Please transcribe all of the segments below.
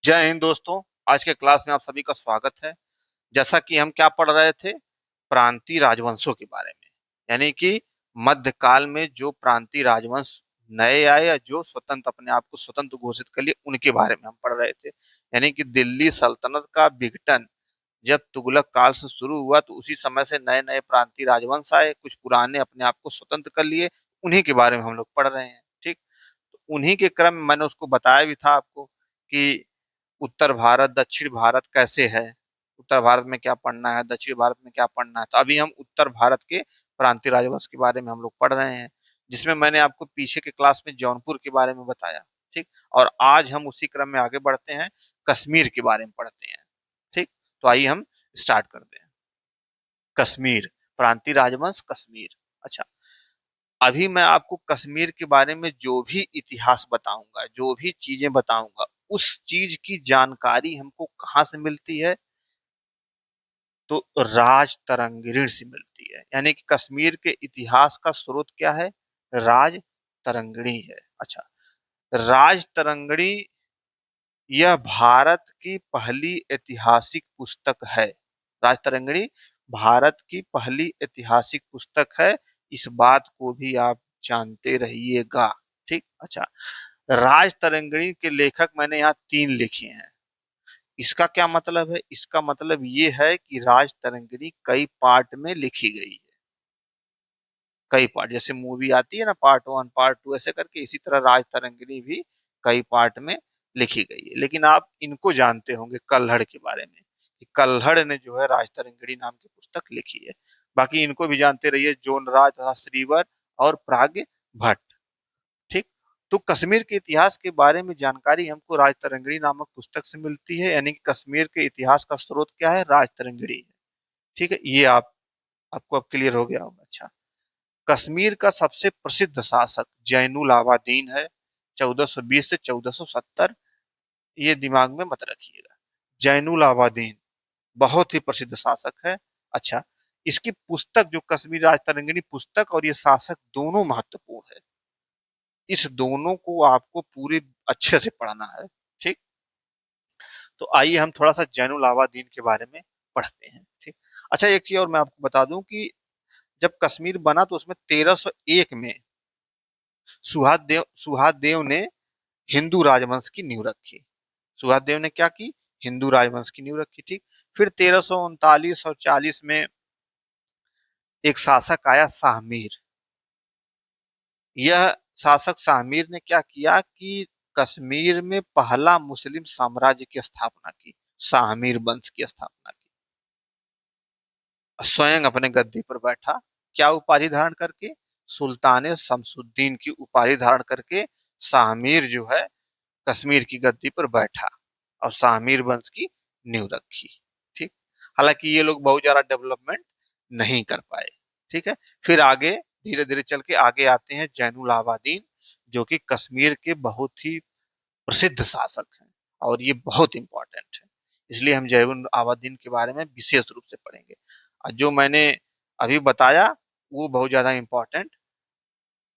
जय हिंद दोस्तों। आज के क्लास में आप सभी का स्वागत है। जैसा कि हम क्या पढ़ रहे थे, प्रांतीय राजवंशों के बारे में। यानी कि मध्यकाल में जो प्रांतीय राजवंश नए आए या जो स्वतंत्र अपने आप को स्वतंत्र घोषित कर लिए, उनके बारे में हम पढ़ रहे थे। यानी कि दिल्ली सल्तनत का विघटन जब तुगलक काल से शुरू हुआ तो उसी समय से नए नए प्रांतीय राजवंश आए, कुछ पुराने अपने आप को स्वतंत्र कर लिए। उन्हीं के बारे में हम लोग पढ़ रहे हैं। ठीक, तो उन्हीं के क्रम में मैंने उसको बताया भी था आपको कि उत्तर भारत दक्षिण भारत कैसे है, उत्तर भारत में क्या पढ़ना है, दक्षिण भारत में क्या पढ़ना है। तो अभी हम उत्तर भारत के प्रांतीय राजवंश के बारे में हम लोग पढ़ रहे हैं, जिसमें मैंने आपको पीछे के क्लास में जौनपुर के बारे में बताया। ठीक, और आज हम उसी क्रम में आगे बढ़ते हैं, कश्मीर के बारे में पढ़ते हैं। ठीक, तो आइए हम स्टार्ट करते हैं। कश्मीर, प्रांतीय राजवंश कश्मीर। अच्छा, अभी मैं आपको कश्मीर के बारे में जो भी इतिहास बताऊंगा, जो भी चीजें बताऊंगा, उस चीज की जानकारी हमको कहाँ से मिलती है? तो राज तरंगिणी से मिलती है। यानी कि कश्मीर के इतिहास का स्रोत क्या है? राज तरंगिणी है। अच्छा, राज तरंगिणी यह भारत की पहली ऐतिहासिक पुस्तक है। राज तरंगिणी भारत की पहली ऐतिहासिक पुस्तक है। इस बात को भी आप जानते रहिएगा। ठीक, अच्छा, राज तरंगिणी के लेखक मैंने यहाँ 3 लिखे हैं। इसका क्या मतलब है? इसका मतलब ये है कि राज तरंगिणी कई पार्ट में लिखी गई है। कई पार्ट, जैसे मूवी आती है ना, पार्ट 1 पार्ट 2 ऐसे करके, इसी तरह राज तरंगिणी भी कई पार्ट में लिखी गई है। लेकिन आप इनको जानते होंगे कल्हड़ के बारे में, कि कल्हड़ ने जो है राज तरंगिणी नाम की पुस्तक लिखी है। बाकी इनको भी जानते रहिए, जोनराज तथा श्रीवर और प्राग्ञ भट्ट। ठीक, तो कश्मीर के इतिहास के बारे में जानकारी हमको राज तरंगिणी नामक पुस्तक से मिलती है। यानी कि कश्मीर के इतिहास का स्रोत क्या है? राज तरंगिणी है। ठीक है, ये आपको अब क्लियर हो गया होगा। अच्छा, कश्मीर का सबसे प्रसिद्ध शासक जैनुल आबादीन है, 1420 से 1470। ये दिमाग में मत रखिएगा। जैनुल आबादीन बहुत ही प्रसिद्ध शासक है। अच्छा, इसकी पुस्तक जो कश्मीर राज तरंगिणी पुस्तक और ये शासक दोनों महत्वपूर्ण है। इस दोनों को आपको पूरे अच्छे से पढ़ना है। ठीक, तो आइए हम थोड़ा सा जैनुल आबादीन के बारे में पढ़ते हैं। ठीक, अच्छा, एक चीज और मैं आपको बता दूं कि जब कश्मीर बना तो उसमें 1301 में सुहादेव ने हिंदू राजवंश की नींव रखी। सुहादेव ने क्या की? हिंदू राजवंश की नींव रखी। ठीक, फिर 1339 और 40 में एक शासक आया शाहमीर। यह शासक शाहमीर ने क्या किया कि कश्मीर में पहला मुस्लिम साम्राज्य की स्थापना की, शाहमीर वंश की स्थापना की। स्वयं अपने गद्दी पर बैठा, क्या उपाधि धारण करके? सुल्तान शमसुद्दीन की उपाधि धारण करके शाहमीर जो है कश्मीर की गद्दी पर बैठा और शाहमीर वंश की नींव रखी। ठीक, हालांकि ये लोग बहुत ज्यादा डेवलपमेंट नहीं कर पाए। ठीक है, फिर आगे धीरे धीरे चल के आगे आते हैं जैनुल आबादीन, जो कि कश्मीर के बहुत ही प्रसिद्ध शासक हैं और ये बहुत इंपॉर्टेंट है। इसलिए हम जैनुल आबादीन के बारे में विशेष रूप से पढ़ेंगे। और जो मैंने अभी बताया वो बहुत ज्यादा इंपॉर्टेंट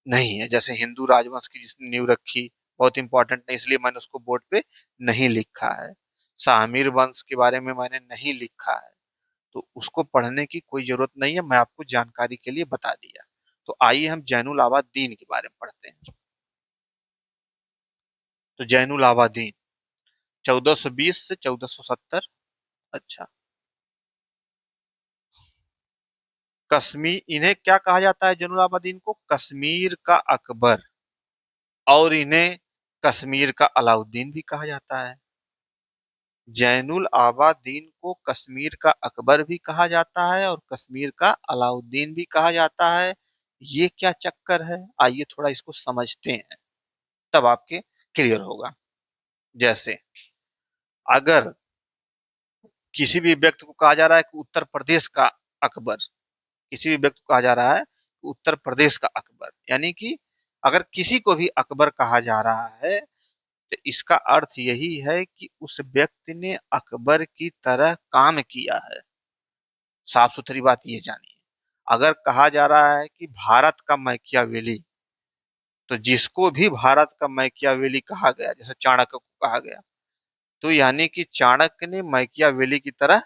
नहीं है। जैसे हिंदू राजवंश की जिसने नींव रखी, बहुत इंपॉर्टेंट नहीं, इसलिए मैंने उसको बोर्ड पे नहीं लिखा है। शाहमीर वंश के बारे में मैंने नहीं लिखा है, तो उसको पढ़ने की कोई जरूरत नहीं है, मैं आपको जानकारी के लिए बता दिया। तो आइए हम जैनुल आबादीन के बारे में पढ़ते हैं। तो जैनुल आबादीन 1420 से 1470। अच्छा, कश्मीर, इन्हें क्या कहा जाता है? जैनुल आबादीन को कश्मीर का अकबर, और इन्हें कश्मीर का अलाउद्दीन भी कहा जाता है। जैनुल आबादीन को कश्मीर का अकबर भी कहा जाता है और कश्मीर का अलाउद्दीन भी कहा जाता है। ये क्या चक्कर है? आइए थोड़ा इसको समझते हैं, तब आपके क्लियर होगा। जैसे अगर किसी भी व्यक्ति को कहा जा रहा है कि उत्तर प्रदेश का अकबर, किसी भी व्यक्ति को कहा जा रहा है कि उत्तर प्रदेश का अकबर, यानी कि अगर किसी को भी अकबर कहा जा रहा है तो इसका अर्थ यही है कि उस व्यक्ति ने अकबर की तरह काम किया है। साफ सुथरी बात ये जानिए। अगर कहा जा रहा है कि भारत का मैकियावेली, तो जिसको भी भारत का मैकियावेली कहा गया, जैसे चाणक्य को कहा गया, तो यानी कि चाणक्य ने मैकियावेली की तरह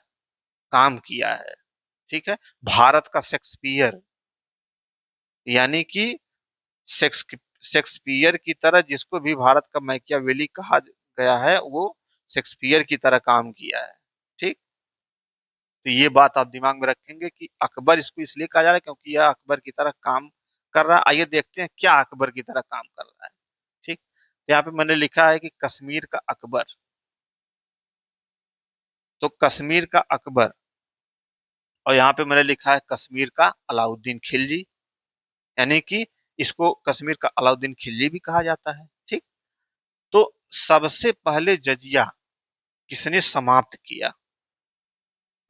काम किया है। ठीक है। भारत का शेक्सपियर, यानी कि शेक्सपियर की तरह जिसको भी भारत का मैकियावेली कहा गया है, वो शेक्सपियर की तरह काम किया है। ठीक। तो ये बात आप दिमाग में रखेंगे कि अकबर इसको इसलिए कहा जा रहा है क्योंकि यह अकबर की तरह काम कर रहा है। आइए देखते हैं क्या अकबर की तरह काम कर रहा है। ठीक। तो यहाँ पे मैंने लिखा है कि कश्मीर का अकबर। तो कश्मीर का अकबर, और यहाँ पे मैंने लिखा है कश्मीर का अलाउद्दीन खिलजी, यानी कि इसको कश्मीर का अलाउद्दीन खिलजी भी कहा जाता है। ठीक। तो सबसे पहले जजिया किसने समाप्त किया?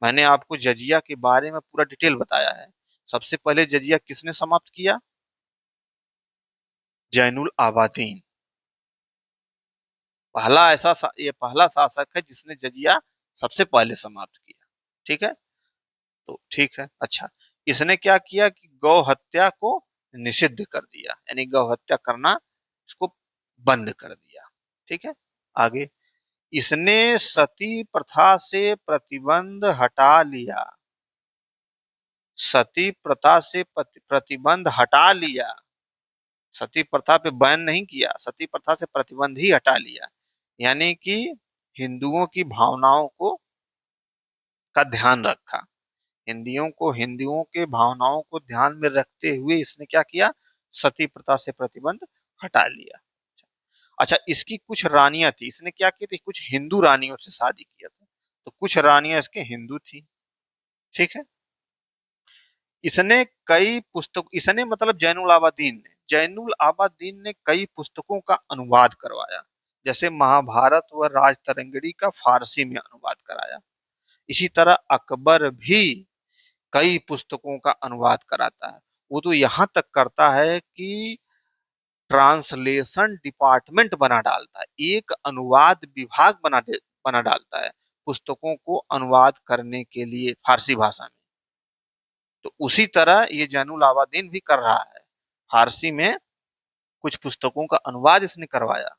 मैंने आपको जजिया के बारे में पूरा डिटेल बताया है। सबसे पहले जजिया किसने समाप्त किया? जैनुल आबादीन। ये पहला शासक है जिसने जजिया सबसे पहले समाप्त किया। ठीक है। तो ठीक है। अच्छा, इसने क्या किया कि गौ हत्या को निषिद्ध कर दिया, यानी गौ हत्या करना इसको बंद कर दिया। ठीक है। आगे, इसने सती प्रथा से प्रतिबंध हटा लिया। सती प्रथा से प्रतिबंध हटा लिया। सती प्रथा पे बैन नहीं किया, सती प्रथा से प्रतिबंध ही हटा लिया। यानी कि हिंदुओं की भावनाओं को का ध्यान रखा। हिंदुओं के भावनाओं को ध्यान में रखते हुए इसने क्या किया? सती प्रथा से प्रतिबंध हटा लिया। अच्छा, इसकी कुछ रानियां थी, इसने क्या किया थी? कुछ हिंदू रानियों से शादी किया था। तो कुछ रानियां इसके हिंदू थी। ठीक है। इसने मतलब जैनुल आबादीन ने, कई पुस्तकों का अनुवाद करवाया। जैसे महाभारत व राजतरंगिणी का फारसी में अनुवाद कराया। इसी तरह अकबर भी कई पुस्तकों का अनुवाद कराता है। वो तो यहाँ तक करता है कि ट्रांसलेशन डिपार्टमेंट बना डालता है, एक अनुवाद विभाग बना डालता है पुस्तकों को अनुवाद करने के लिए फारसी भाषा में। तो उसी तरह ये जैनुल आबादीन भी कर रहा है, फारसी में कुछ पुस्तकों का अनुवाद इसने करवाया।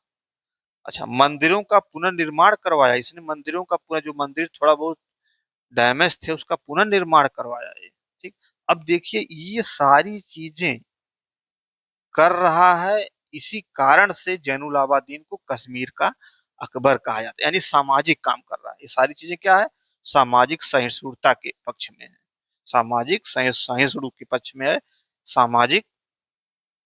अच्छा, मंदिरों का पुनर्निर्माण करवाया इसने, मंदिरों का पूरा, जो मंदिर थोड़ा बहुत डैमेज थे उसका पुनर्निर्माण करवाया है। ठीक। अब देखिए, ये सारी चीजें कर रहा है, इसी कारण से जैनुल आबादीन को कश्मीर का अकबर कहा जाता है, यानी सामाजिक काम कर रहा है। ये सारी चीजें क्या है? सामाजिक सहिष्णुता के पक्ष में है, सामाजिक सहिष्णु के पक्ष में है, सामाजिक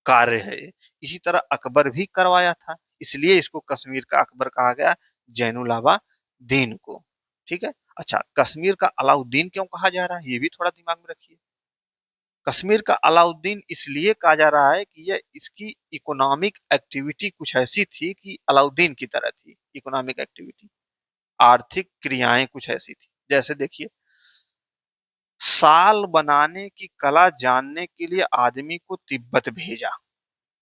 कार्य है। इसी तरह अकबर भी करवाया था, इसलिए इसको कश्मीर का अकबर कहा गया, जैनुल आबादीन को। ठीक है। अच्छा, कश्मीर का अलाउद्दीन क्यों कहा जा रहा है, ये भी थोड़ा दिमाग में रखिए। कश्मीर का अलाउद्दीन इसलिए कहा जा रहा है कि यह इसकी इकोनॉमिक एक्टिविटी कुछ ऐसी थी कि अलाउद्दीन की तरह थी। इकोनॉमिक एक्टिविटी, आर्थिक क्रियाएं कुछ ऐसी थी। जैसे देखिए, साल बनाने की कला जानने के लिए आदमी को तिब्बत भेजा।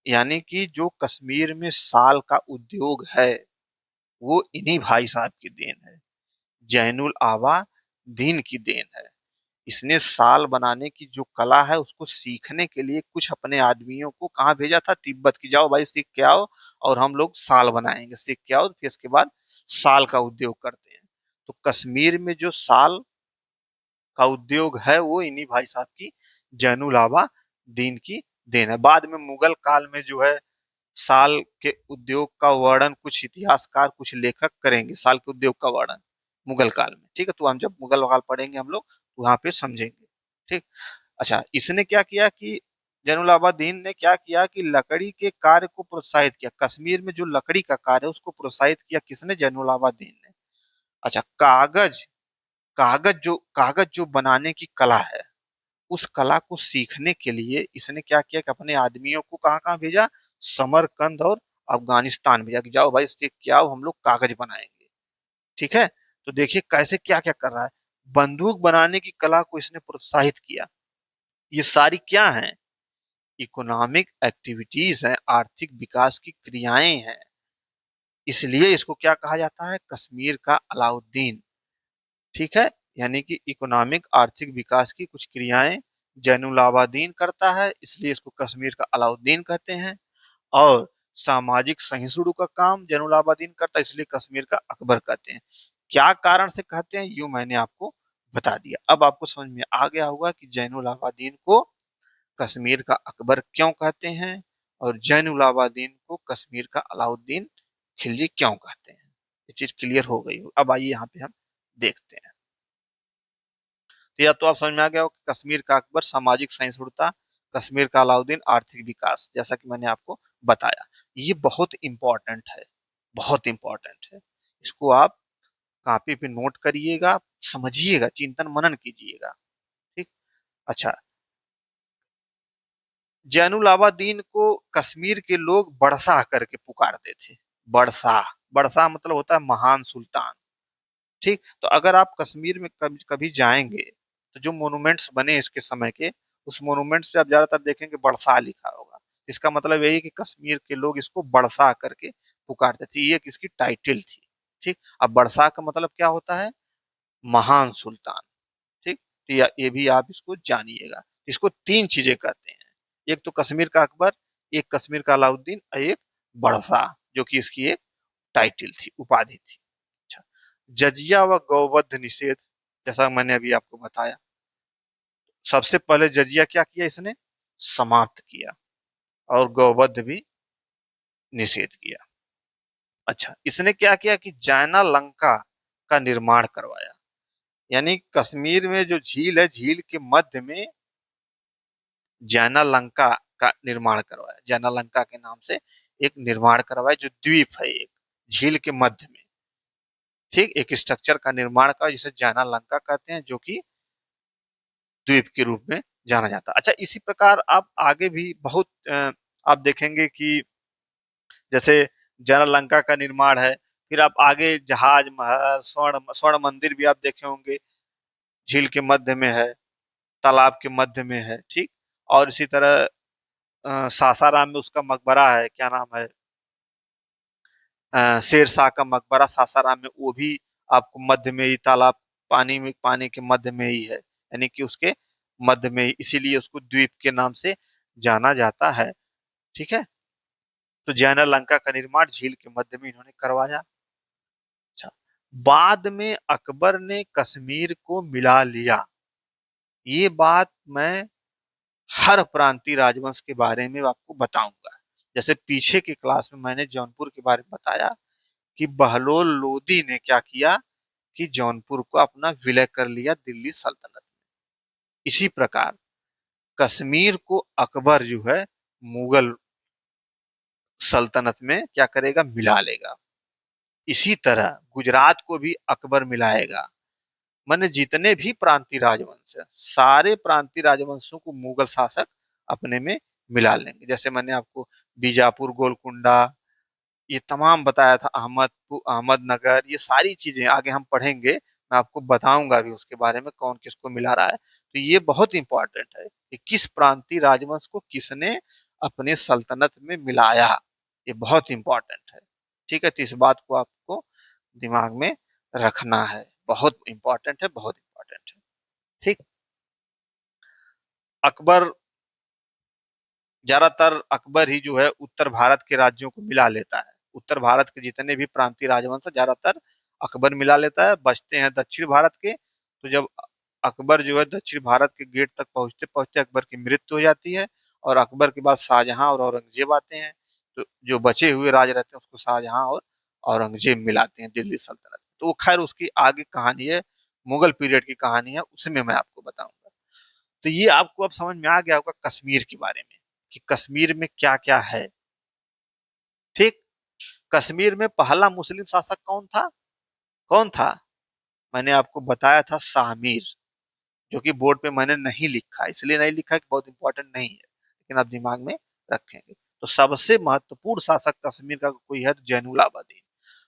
यानी कि जो कश्मीर में साल का उद्योग है वो इन्हीं भाई साहब की देन है, जैनुल आबा दीन की देन है। इसने साल बनाने की जो कला है उसको सीखने के लिए कुछ अपने आदमियों को कहाँ भेजा था? तिब्बत की, जाओ भाई सीख के आओ और हम लोग साल बनाएंगे, सीख के आओ, फिर इसके बाद साल का उद्योग करते हैं। तो कश्मीर में जो साल का उद्योग है वो इन्हीं भाई साहब की, जैनुल आबा दीन की देन है। बाद में मुगल काल में जो है साल के उद्योग का वर्णन कुछ इतिहासकार, कुछ लेखक करेंगे, साल के उद्योग का वर्णन मुगल काल में। ठीक है। तो हम जब मुगल काल पढ़ेंगे हम लोग, वहां पे समझेंगे। ठीक। अच्छा, इसने क्या किया कि जैनुल आबादीन ने क्या किया कि लकड़ी के कार्य को प्रोत्साहित किया। कश्मीर में जो लकड़ी का कार्य है उसको प्रोत्साहित किया किसने? जैनुल आबादीन ने। अच्छा, कागज जो बनाने की कला है, उस कला को सीखने के लिए इसने क्या किया कि अपने आदमियों को कहाँ कहाँ भेजा? समरकंद और अफगानिस्तान भेजा कि जाओ भाई सीख के आओ, हम लोग कागज बनाएंगे। ठीक है। तो देखिए कैसे क्या क्या कर रहा है। बंदूक बनाने की कला को इसने प्रोत्साहित किया। ये सारी क्या है? इकोनॉमिक एक्टिविटीज हैं, आर्थिक विकास की क्रियाएं हैं। इसलिए इसको क्या कहा जाता है? कश्मीर का अलाउद्दीन। ठीक है। यानी कि इकोनॉमिक, आर्थिक विकास की कुछ क्रियाएं जैनुल आबादीन करता है, इसलिए इसको कश्मीर का अलाउद्दीन कहते हैं। और सामाजिक सहिष्णु का काम जैनुल आबादीन करता, इसलिए कश्मीर का अकबर कहते हैं। क्या कारण से कहते हैं, यूं मैंने आपको बता दिया। अब आपको समझ में आ गया होगा कि जैनुल आबादीन को कश्मीर का अकबर क्यों कहते हैं और जैनुल आबादीन को कश्मीर का अलाउद्दीन खिलजी क्यों कहते हैं। ये चीज क्लियर हो गई हो। अब आइए यहाँ पे हम देखते हैं। तो या तो आप समझ में आ गया हो कि कश्मीर का अकबर सामाजिक सहिष्णुता, कश्मीर का अलाउद्दीन आर्थिक विकास, जैसा कि मैंने आपको बताया। ये बहुत इंपॉर्टेंट है, बहुत इंपॉर्टेंट है। इसको आप कॉपी पे नोट करिएगा, समझिएगा, चिंतन मनन कीजिएगा। ठीक। अच्छा, जैनुल आबादीन को कश्मीर के लोग बड़शाह करके पुकारते थे। बड़शाह, बड़शाह मतलब होता है महान सुल्तान। ठीक। तो अगर आप कश्मीर में कभी कभी जाएंगे तो जो मोनूमेंट्स बने इसके समय के, उस मोनूमेंट्स पे आप ज्यादातर देखेंगे बड़शाह लिखा होगा। इसका मतलब यही है कि कश्मीर के लोग इसको बड़शाह करके पुकारते थे, ये इसकी टाइटल थी। ठीक। अब बड़शाह का मतलब क्या होता है, महान सुल्तान। ठीक। तो ये भी आप इसको जानिएगा। इसको तीन चीजें कहते हैं, एक तो कश्मीर का अकबर, एक कश्मीर का अलाउद्दीन और एक बड़शाह, जो कि इसकी एक टाइटल थी, उपाधि थी। अच्छा, जजिया व गौवध निषेध, जैसा मैंने अभी आपको बताया, सबसे पहले जजिया क्या किया इसने, समाप्त किया, और गौवध भी निषेध किया। अच्छा, इसने क्या किया कि जैना लंका का निर्माण करवाया। यानी कश्मीर में जो झील है, झील के मध्य में जैना लंका का निर्माण करवाया। जैना लंका के नाम से एक निर्माण करवाया, जो द्वीप है एक झील के मध्य में। ठीक, एक स्ट्रक्चर का निर्माण का, जिसे जैना लंका कहते हैं, जो कि द्वीप के रूप में जाना जाता है। अच्छा, इसी प्रकार आप आगे भी बहुत आप देखेंगे कि जैसे जैना लंका का निर्माण है, फिर आप आगे जहाज महल, स्वर्ण स्वर्ण मंदिर भी आप देखे होंगे, झील के मध्य में है, तालाब के मध्य में है। ठीक। और इसी तरह सासाराम में उसका मकबरा है, क्या नाम है, शेर शाह का मकबरा सासाराम में, वो भी आपको मध्य में ही, तालाब, पानी में, पानी के मध्य में ही है, यानी कि उसके मध्य में ही, इसीलिए उसको द्वीप के नाम से जाना जाता है। ठीक है। तो जैना लंका का निर्माण झील के मध्य में इन्होंने करवाया। अच्छा, बाद में अकबर ने कश्मीर को मिला लिया। ये बात मैं हर प्रांतीय राजवंश के बारे में आपको बताऊंगा। जैसे पीछे की क्लास में मैंने जौनपुर के बारे में बताया कि बहलोल लोदी ने क्या किया कि जौनपुर को अपना विलय कर लिया दिल्ली सल्तनत में। इसी प्रकार कश्मीर को अकबर जो है मुगल सल्तनत में क्या करेगा, मिला लेगा। इसी तरह गुजरात को भी अकबर मिलाएगा। माने जितने भी प्रांतीय राजवंश है, सारे प्रांतीय राजवंशों को मुगल शासक अपने में मिला लेंगे। जैसे मैंने आपको बीजापुर, गोलकुंडा, ये तमाम बताया था, अहमदनगर, ये सारी चीजें आगे हम पढ़ेंगे, मैं आपको बताऊंगा भी उसके बारे में, कौन किसको मिला रहा है। तो ये बहुत इंपॉर्टेंट है कि किस प्रांतीय राजवंश को किसने अपने सल्तनत में मिलाया, ये बहुत इंपॉर्टेंट है। ठीक है। तो इस बात को आपको दिमाग में रखना है, बहुत इंपॉर्टेंट है, बहुत इंपॉर्टेंट है। ठीक। अकबर, ज्यादातर अकबर ही जो है उत्तर भारत के राज्यों को मिला लेता है। उत्तर भारत के जितने भी प्रांतीय राजवंश ज्यादातर अकबर मिला लेता है, बचते हैं दक्षिण भारत के। तो जब अकबर जो है दक्षिण भारत के गेट तक पहुंचते पहुंचते अकबर की मृत्यु हो जाती है, और अकबर के बाद शाहजहां और औरंगजेब आते हैं। तो जो बचे हुए राज रहते हैं उसको शाहजहां और औरंगजेब मिलाते हैं दिल्ली सल्तनत। तो वो खैर उसकी आगे कहानी है, मुगल पीरियड की कहानी है, उसमें मैं आपको बताऊंगा। तो ये आपको अब समझ में आ गया होगा कश्मीर के बारे में कि कश्मीर में क्या क्या है। ठीक। कश्मीर में पहला मुस्लिम शासक कौन था, कौन था, मैंने आपको बताया था शाह मीर, जो कि बोर्ड पे मैंने नहीं लिखा, इसलिए नहीं लिखा कि बहुत इंपॉर्टेंट नहीं है, लेकिन आप दिमाग में रखेंगे। तो सबसे महत्वपूर्ण शासक कश्मीर का कोई है तो जैनुल आबादीन।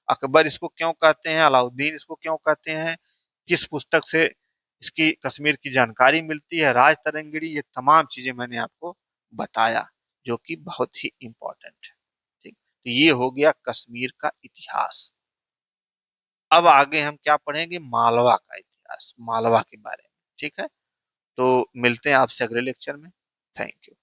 अकबर इसको क्यों कहते हैं, अलाउद्दीन इसको क्यों कहते हैं, किस पुस्तक से इसकी कश्मीर की जानकारी मिलती है, राज तरंगिणी, ये तमाम चीजें मैंने आपको बताया, जो कि बहुत ही इंपॉर्टेंट है। ठीक। तो ये हो गया कश्मीर का इतिहास। अब आगे हम क्या पढ़ेंगे, मालवा का इतिहास, मालवा के बारे में। ठीक है। तो मिलते हैं आपसे अगले लेक्चर में। Thank you.